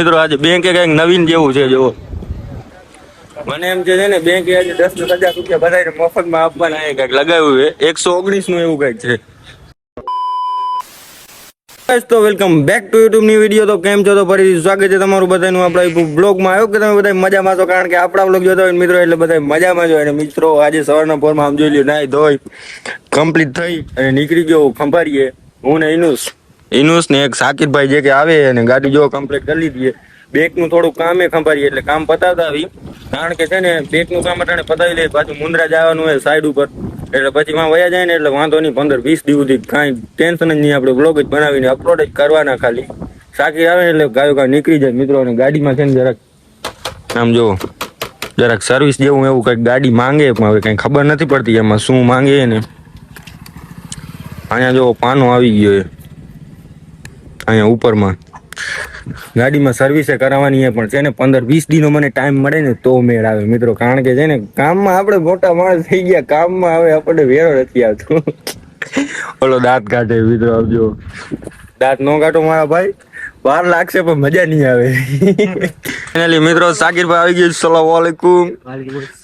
મિત્રો આજે બેંકે કઈક નવીન જેવું છે જો મને એમ છે ને બેંકે આજે 10,000 રૂપિયા બધાને મફતમાં આપવાના કઈક લગાવ્યું છે 119 નું એવું કઈક છે. તો વેલકમ બેક ટુ યુટ્યુબ ની વિડીયો. તો કેમ છો? તો ફરી સ્વાગત છે તમારું બધાનું આપણા બ્લોગમાં. આવ્યો કે તમે બધા મજામાં છો? કારણ કે આપણા બ્લોગ જોતા હોય મિત્રો એટલે બધા મજામાં જ હોય. અને મિત્રો આજે સવારના પોરમાં આમ જોઈ લ્યો, નાઈ ધોઈ કમ્પ્લીટ થઈ અને નીકળી ગયો ખંભારીએ. હું ને ઇનુસ ને એક સાકિરભાઈ જે કે આવે અને ગાડી જો કમ્પ્લીટ કરી લીધી. બેંકનું થોડું કામે ખંભારીએ એટલે કામ પતાવતા આવી. કારણ કે છે ને બેંકનું કામ અટાણે પતાવી લે, પાછું મુંદ્રા જવાનું હોય સાઈડ ઉપર, એટલે પછી માં વયા જાય ને એટલે વાંધો નહીં. 15-20 દિવસ સુધી કાંઈ ટેન્શન જ નહીં. આપણે બ્લોગ જ બનાવીને અપલોડ જ કરવાના ખાલી. સાકી આવે એટલે ગાયો ગા નીકળી જાય મિત્રો. અને ગાડીમાં છે ને જરાક આમ જો જરાક સર્વિસ જેવું એવું કંઈક ગાડી માંગે, પણ હવે કંઈ ખબર નથી પડતી એમાં શું માંગે ને. અહીંયા જો પાનો આવી ગયો છે અહીંયા ઉપરમાં. ગાડીમાં સર્વિસે કરાવવાની છે, પણ છે ને 15-20 દિનો મને ટાઈમ મળે ને તો મેળ આવે મિત્રો. કારણ કે છે ને કામમાં આપણે મોટા માણસ થઈ ગયા, કામમાં હવે આપણને વેરો નથી આવતો. ઓલો દાંત કાઢે મિત્રો, આવજો દાંત નો કાઢો મારા ભાઈ, વાર લાગશે પણ મજા નહીં આવે. ફાઇનલી મિત્રો સાકિરભાઈ આવી ગયું. સલામ વાલેકુમ.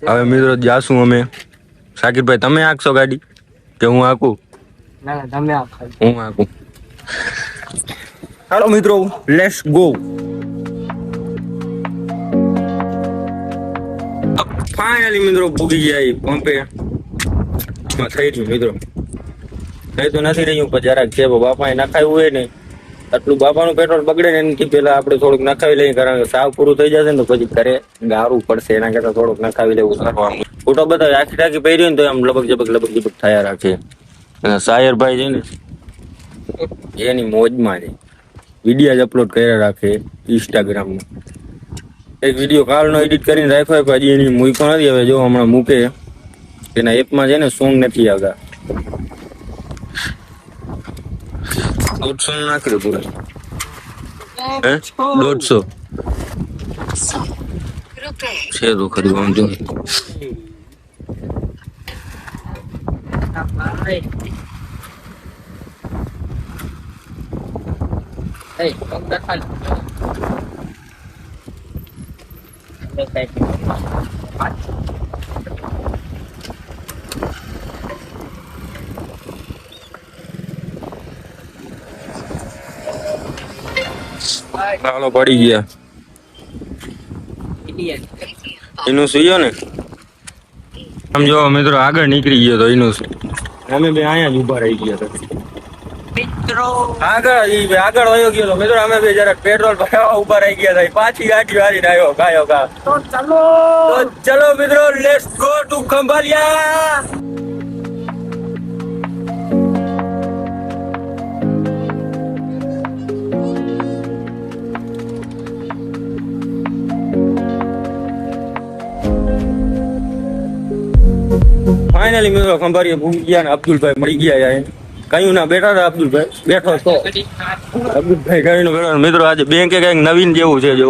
હવે મિત્રો જાશું અમે. સાકિરભાઈ તમે હાંકશો ગાડી કે હું હાંકું? ના તમે હાંકો, હું હાંકું. હાલો મિત્રો, લેટ્સ ગો. ફાઇનલી મિત્રો ભૂગી ગયા પંપે. થઈ રહ્યું મિત્રો, થઈ તો નથી રહ્યું પણ જરાક છે. બાપાએ નખાયું હોય ને આટલું બાપાનું પેટ્રોલ બગડે ને એનાથી પેલા આપણે થોડુંક નખાવી લઈએ. કારણ કે સાવ પૂરું થઈ જશે ને તો પછી ઘરે ગારું પડશે. એના કરતા થોડુંક નખાવી લેવું સારું. ફોટો બધા આખી ટાંકી પહેર્યું ને તો આમ લબક જબક થયા રાખે. અને સાયરભાઈ છે ને એની મોજમાં છે, વિડીયો જ અપલોડ કર્યા રાખે ઇન્સ્ટાગ્રામમાં. એક વિડીયો કાલનો એડિટ કરીને રાખ્યો હોય, હજી એની મૂક્યો નથી. હવે જો હમણાં મૂકે એના એપમાં છે ને સોંગ નથી આવતા. 150 નાખી દો પૂરા. 150 છે તો ખરી વાંધો નહીં. ચાલો પડી ગયા. એનું સુયો ને સમજો મિત્રો, આગળ નીકળી ગયો તો એનું. અમે બે અહીંયા જ ઉભા રહી ગયા હતા મિત્રો. આગળ વયો ગયો તો મિત્રો. અમે બે જરાક પેટ્રોલ ભરાવા ઉભા રહી ગયા હતા. પાછી ગાડી વાળીને આવ્યો ગાયો ગા. તો ચલો મિત્રો, let's go to Khambhaliya. Finally મિત્રો ખંભારીએ ભૂગી ગયા ને અબ્દુલભાઈ મળી ગયા. કયું ના બેઠા હતા અબ્દુલભાઈ, બેઠો તો અબ્દુલભાઈ કયું બેઠો. મિત્રો આજે બેંકે કઈક નવીન જેવું છે જો.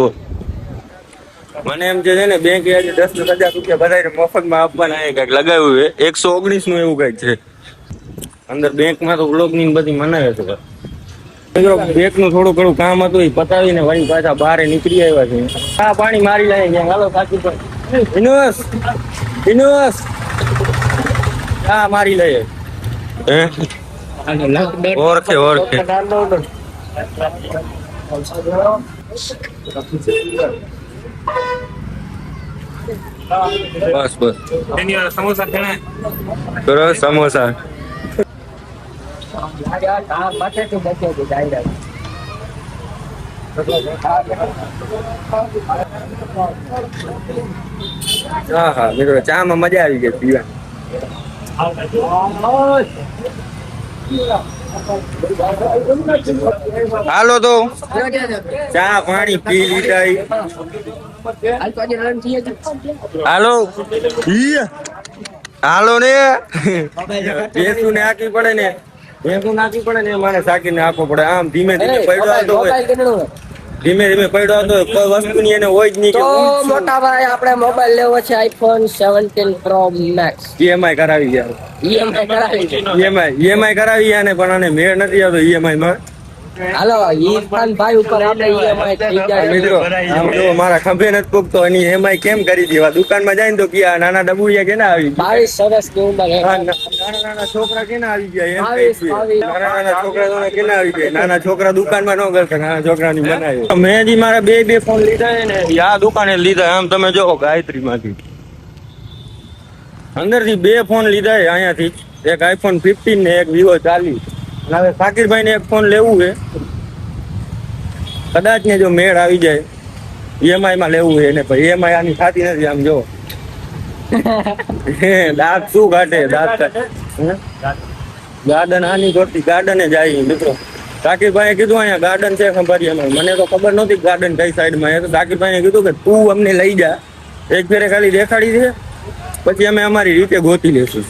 મને એમ છે ને બેંકે આજે 10,000 રૂપિયા બધાને મફતમાં આપવાના કઈક લગાવ્યું છે 119 નું એવું કઈક છે. અંદર બેંકમાં તો બ્લોક ની બધી મનાવે છે મિત્રો. બેંક નું થોડું ઘણું કામ હતું એ પતાવીને વળી પાછા બહાર નીકળી આવ્યા છે. આ પાણી મારી લાય ગયા. હાલો સાચી ઇનુસ હા મારી લઈએ. ઓળખે બસ સમોસા કરો સમોસા. હા હા મિત્રો, ચા માં મજા આવી ગઈ પીવાની. હાલો તો ચા પાણી પી લીધા. હાલો હાલો ને ભેંસું ને આખી પડે ને, ભેંસું નાખવી પડે ને મારે સાકીને આપવો પડે. આમ ધીમે ધીમે પડ્યો ધીમે ધીમે પડ્યો હતો. કોઈ વસ્તુની એને હોય જ નહીં. કે મોટા ભાઈ આપણે મોબાઈલ લેવો છે iPhone 17 Pro Max. EMI કરાવી ગયા. EMI કરાવી EMI કરાવી ગયા ને, પણ આને મેળ નથી આવતો EMI માં. હાલો ઈરફાન ભાઈ ઉપર આપણે EMI થઈ જાય મિત્રો આમ જો મારા ખંભે નથી પૂગતો એની એમાંય કેમ કરી દેવા દુકાનમાં જાય ને તો કે નાના ડબુડિયા કેના આવી ગયા? 22 વર્ષની ઉંમર હે. નાના છોકરા કેના આવી ગયા એમ 22. નાના છોકરા તો કેના આવી ગયા? નાના છોકરા દુકાનમાં ન કરતા નાના છોકરાની બનાવી મેં જી મારા બે ફોન લીધા છે ને ઈ આ દુકાને લીધા આમ તમે જો ગાયત્રી માંથી અંદરથી 2 ફોન લીધા છે અહીંયાથી એક iPhone 15 ને એક Vivo 40 અને હવે સાકિરભાઈ ને એક ફોન લેવું છે કદાચ ને જો મેળ આવી જાય EMI માં લેવું છે ને પણ EMI આની થાતી નથી આમ જો દાંત શું કાઢે દાંત ગાર્ડન આની કરતી ગાર્ડને જાય મિત્રો સાકિરભાઈએ કીધું અહીંયા ગાર્ડન છે ખંભાળિયામાં મને તો ખબર નહોતી ગાર્ડન કઈ સાઈડમાં તો સાકિરભાઈને કીધું કે તું અમને લઈ જા એક ફેરે ખાલી દેખાડી દે પછી અમે અમારી રીતે ગોતી લેશું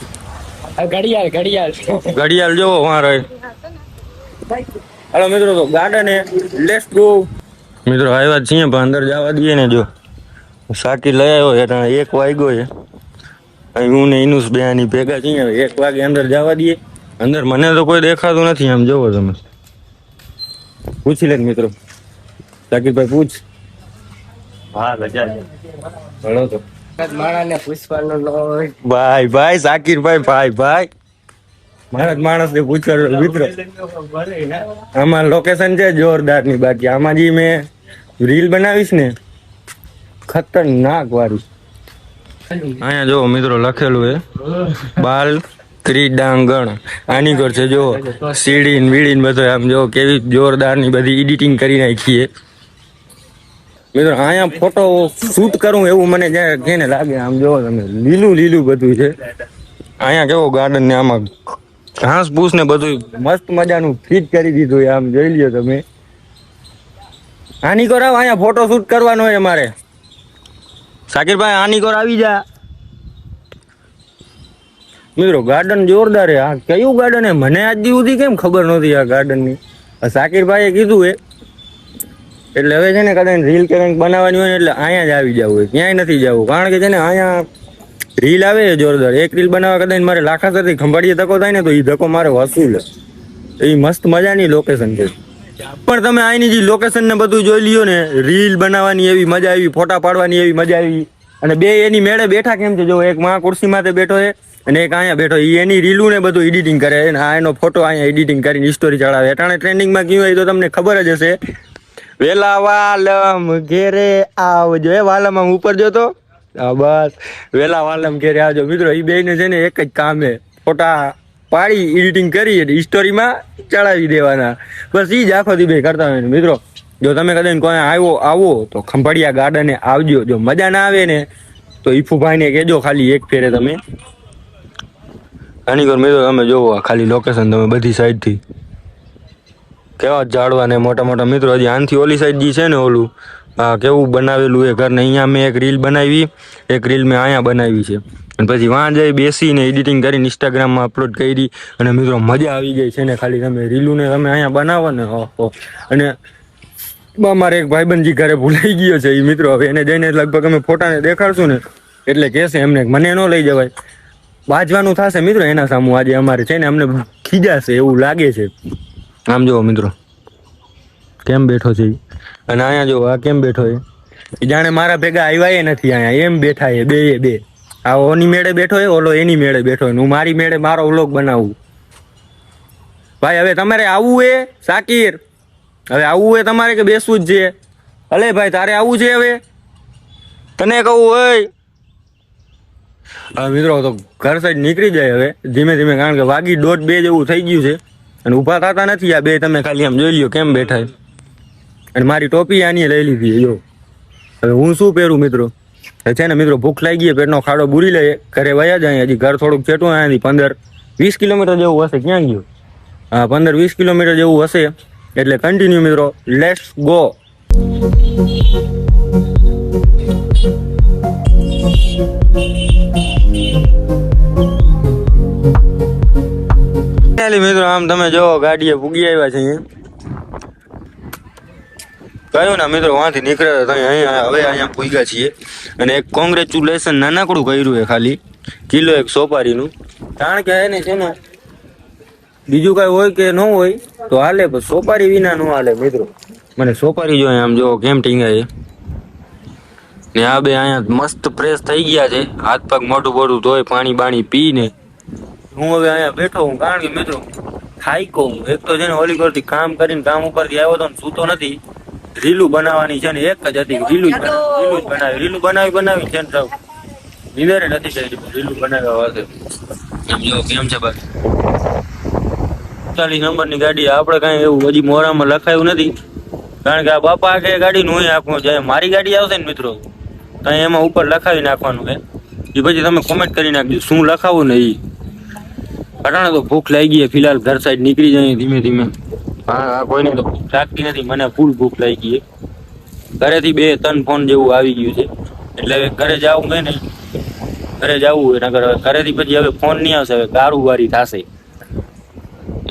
ઘડિયાળ જોવો વાં રહે હાલો મિત્રો તો ગાર્ડન હે લેટ્સ ગો મિત્રો આવ્યા છીએ પણ અંદર જવા દઈએ ને જો સાકી લઈ આવ્યો એટલે 1 વાગ્યો છે અહીં હું ને ઇનુસ બે આની ભેગા છીએ 1 વાગે અંદર જવા દઈએ અંદર મને તો કોઈ દેખાતું નથી આમ જોવો તમે પૂછી લે મિત્રો સાકીરભાઈ પૂછ હા રજા હલો તો માણાને પૂછવાનું ન હોય. ભાઈ સાકીરભાઈ ભાઈ મારા જ માણસ ને પૂછવાનું મિત્રો આમાં લોકેશન છે જોરદાર ની બાકી આમાં જે મેં રીલ બનાવીશ ને ખતરનાક વાળી અહીંયા જો મિત્રો લખેલું હે બાલ ક્રીડાંગણ આની ઘર છે જો સીડી ને વીડી ને બધું આમ જો કેવી જોરદાર ની બધી એડિટિંગ કરી નાખી છે મિત્રો અહીંયા ફોટો શૂટ કરું એવું મને જેને લાગે આમ જોવો તમે લીલું બધું છે અહીંયા કેવો ગાર્ડન ને આમાં ઘાસ ભૂસ ને બધું મસ્ત મજાનું ફિટ કરી દીધું આમ જોઈ લ્યો તમે આની કોર આવ અહીંયા ફોટો શૂટ કરવાનો હોય મારે સાકિરભાઈ આની કોર આવી જા મિત્રો ગાર્ડન જોરદાર હે આ કયું ગાર્ડન હે મને આજ સુધી કેમ ખબર નહોતી આ ગાર્ડન ની સાકિરભાઈએ કીધું હે એટલે હવે છે ને કદાચ રીલ કે કંઈક બનાવવાની હોય ને એટલે અહીંયા જ આવી જવું હોય ક્યાંય નથી જવું કારણ કે છે ને અહીંયા રીલ આવે છે જોરદાર એક રીલ બનાવવા કદાચ મારે લાખાસરથી ખંભાળીએ ધક્કો થાય ને તો એ ધક્કો મારે વસૂલ એ મસ્ત મજાની લોકેશન છે પણ તમે અહીંની જે લોકેશન ને બધું જોઈ લ્યો ને રીલ બનાવવાની એવી મજા આવી ફોટા પાડવાની એવી મજા આવી અને બે એની મેળે બેઠા કેમ છે જો એક માં ખુરશી માથે બેઠો છે અને એક અહીંયા બેઠો એ એની રીલું ને બધું એડિટિંગ કરે અને આ એનો ફોટો અહીંયા એડિટિંગ કરીને સ્ટોરી ચડાવે અટાણે ટ્રેન્ડિંગમાં કયું હોય તો તમને ખબર જ હશે વેલા વાલમ ઘેરે આવજો એ વાલમ આમ ઉપર જોતો બસ વેલા વાલમ ઘેરે આવજો મિત્રો એ બેને છે ને એક જ કામ હે ફોટા પાડી એડિટિંગ કરી સ્ટોરીમાં ચડાવી દેવાના બસ એ જ આખો દી બે કરતા હોય મિત્રો જો તમે કદાચ કોઈ આવો તો ખંભાળિયા ગાર્ડને આવજો જો મજા ના આવે ને તો ઈફુભાઈને કહેજો ખાલી એક ફેરે તમે આની કર મિત્રો તમે જોવો ખાલી લોકેશન તમે બધી સાઈડથી કેવા ઝાડવા ને મોટા મોટા મિત્રો હજી આનથી ઓલી સાઈડ જે છે ને ઓલું કેવું બનાવેલું એ ઘર ને અહીંયા મેં એક રીલ બનાવી એક રીલ મેં અહીંયા બનાવી છે અને પછી વાં જઈ બેસીને એડિટિંગ કરીને ઇન્સ્ટાગ્રામમાં અપલોડ કરી અને મિત્રો મજા આવી ગઈ છે ને ખાલી તમે રીલું ને તમે અહીંયા બનાવો ને ઓહો અને મારે એક ભાઈબંધજી ઘરે ભૂલાઈ ગયો છે એ મિત્રો હવે એને જઈને લગભગ અમે ફોટાને દેખાડશું ને એટલે કહેશે એમને મને ન લઈ જવાય બાજવાનું થશે મિત્રો એના સામું આજે અમારે છે ને અમને ખીજાશે એવું લાગે છે આમ જુઓ મિત્રો કેમ બેઠો છે અને અહીંયા જો આ કેમ બેઠો છે જાણે મારા ભેગા આવ્યા નથી અહીંયા એમ બેઠા છે બે આ ઓની મેળે બેઠો છે ઓલો એની મેળે બેઠો છે હું મારી મેળે મારો વ્લોગ બનાવું ભાઈ હવે તમારે આવવું એ સાકીર હવે આવવું એ તમારે કે બેસવું જ છે અલે ભાઈ તારે આવવું છે હવે તને કહું હોય હા મિત્રો તો ઘર સાઈડ નીકળી જાય હવે ધીમે ધીમે કારણ કે વાગી 1:30 જેવું થઈ ગયું છે અને ઊભા થતા નથી આ બે તમે ખાલી આમ જોઈ લ્યો કેમ બેઠા અને મારી ટોપી આની લઈ લીધી જો હવે હું શું પહેરું મિત્રો છે ને મિત્રો ભૂખ લાગી ગઈ પેટનો ખાડો બુરી લે ઘરે વયા જાય હજી ઘર થોડુંક છેટું અહીંયાથી 15-20 કિલોમીટર જેવું હશે ક્યાં ગયું હા 15-20 કિલોમીટર જેવું હશે એટલે કન્ટિન્યુ મિત્રો લેટ્સ ગો મિત્રો આમ તમે જો ગાડીએ પૂગી આવ્યા છે કયો ને મિત્રો વાંથી નીકળ્યા હતા અહીંયા હવે અહીંયા પૂગ્યા છીએ અને એક કોંગ્રેચ્યુલેશન નાનકડું કર્યું છે ખાલી કિલો 1 સોપારીનું કારણ કે એને છે ને બીજું કઈ હોય કે ન હોય તો હાલે, પણ સોપારી વિના ન હાલે મિત્રો. મને સોપારી જોઈએ આમ જો કેમ ટીંગાય છે. ને આ બે અહીંયા મસ્ત ફ્રેશ થઈ ગયા છે, હાથ પગ મોઢું બોઢું ધોઈ પાણી બાણી પીને હું હવે અહીંયા બેઠો હું. કારણ કે મિત્રો થાઈકો હું. એક તો છે ને ઓલી કરતી કામ કરીને કામ ઉપરથી આવ્યો તો ને સૂતો નથી. રીલું બનાવવાની છે ને એક જ હતી, રીલું જ બનાવી છે ને સાવ નિવેરે નથી કરી રીલું બનાવ્યા વાગે. એમ જો કેમ છે ભાઈ 40 નંબરની ગાડી આપણે કાંઈ એવું હજી મોરામાં લખાયું નથી. કારણ કે આ બાપા આગે ગાડી નું આપવું છે. મારી ગાડી આવશે ને મિત્રો ત્યાં એમાં ઉપર લખાવી નાખવાનું છે. એ પછી તમે કોમેન્ટ કરી નાખજો શું લખાવું ને એ. અટાણે તો ભૂખ લાગી ગઈ ફિલહાલ, ઘર સાઈડ નીકળી જાય ધીમે ધીમે. હા કોઈને તો ભૂખ લાગતી નથી, મને ફૂલ ભૂખ લાગી ગઈ. ઘરેથી 2-3 ફોન જેવું આવી ગયું છે એટલે હવે ઘરે જવું હોય ને, ઘરે જવું હોય નગર ઘરેથી પછી હવે ફોન નહીં આવશે, હવે કારુબારી થશે.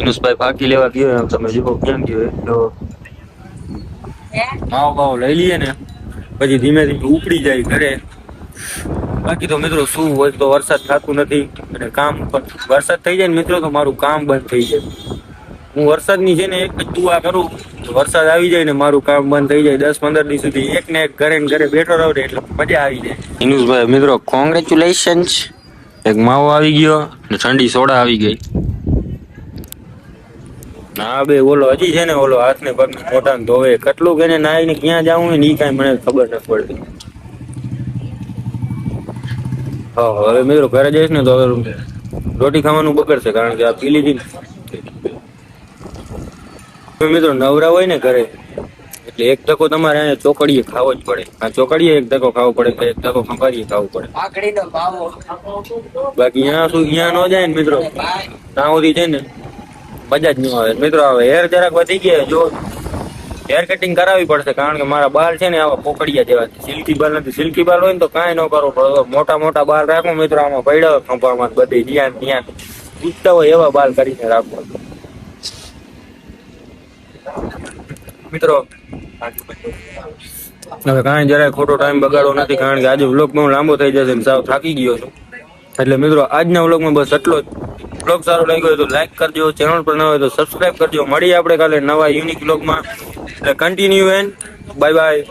ઇનુસભાઈ ફાંકી લેવા ગયો એમ તમે જો કેમ ગયો તો માવો બાવો લઈ લઈએ ને પછી ધીમે ધીમે ઉપડી જાય ઘરે. બાકી તો મિત્રો શું હોય તો વરસાદ થતું નથી અને કામ પર વરસાદ થઈ જાય ને મિત્રો તો મારું કામ બંધ થઈ જાય. હું વરસાદની છે ને એક જ દુઆ કરું, વરસાદ આવી જાય ને મારું કામ બંધ થઈ જાય. 10-15 દિવસ સુધી એક ને એક ઘરે ને ઘરે બેઠો રહું એટલે મજા આવી જાય. ઇનુસભાઈ મિત્રો કોંગ્રેચ્યુલેશન્સ, એક માવો આવી ગયો ને ઠંડી સોડા આવી ગઈ. ના બે ઓલો હજી છે ને ઓલો હાથ ને પગ મોટા ધોવે કેટલું કે નાઈ ને ક્યાં જવું ને એ કાંઈ મને ખબર નથી પડતી. હા હવે મિત્રો ઘરે જઈશ ને તો હવે રોટી ખાવાનું બગડશે કારણ કે આ પી લીધી ને. મિત્રો નવરા હોય ને ઘરે એટલે એક ધક્કો તમારે અહીંયા ચોકડીએ ખાવો જ પડે. આ ચોકડીએ એક ધક્કો ખાવો પડે કે એક ધક્કો ખંભારીએ ખાવું પડે. બાકી અહીંયા ન જાય ને મિત્રો ત્યાં સુધી છે ને મજા જ ન આવે. મિત્રો હવે હેર જરાક વધી ગયા, જો હેર કટિંગ કરાવવી પડશે કારણ કે મારા બાલ છે ને આવા પોકડિયા જેવા છે. સિલ્કી બાલ નથી, સિલ્કી બાલ હોય ને તો કાંઈ ન કરવો પડે. મોટા મોટા બાલ રાખો મિત્રો, આમાં પડ્યા ખંભામાં બધી જ્યાં ઉઠતા હોય એવા બાલ કરીને રાખો મિત્રો. હવે કાંઈ જરાય ખોટો ટાઈમ બગાડવો નથી કારણ કે આજે વ્લોગ બહુ લાંબો થઈ જશે, સાવ થાકી ગયો છું. એટલે મિત્રો આજના વ્લોગમાં બસ એટલો જ. વ્લોગ સારો લાગ્યો હોય તો લાઈક કરજો, ચેનલ પર ન હોય તો સબસ્ક્રાઇબ કરજો. મળીએ આપણે કાલે નવા યુનિક વ્લોગમાં. એટલે કન્ટિન્યુ એન્ડ બાય બાય.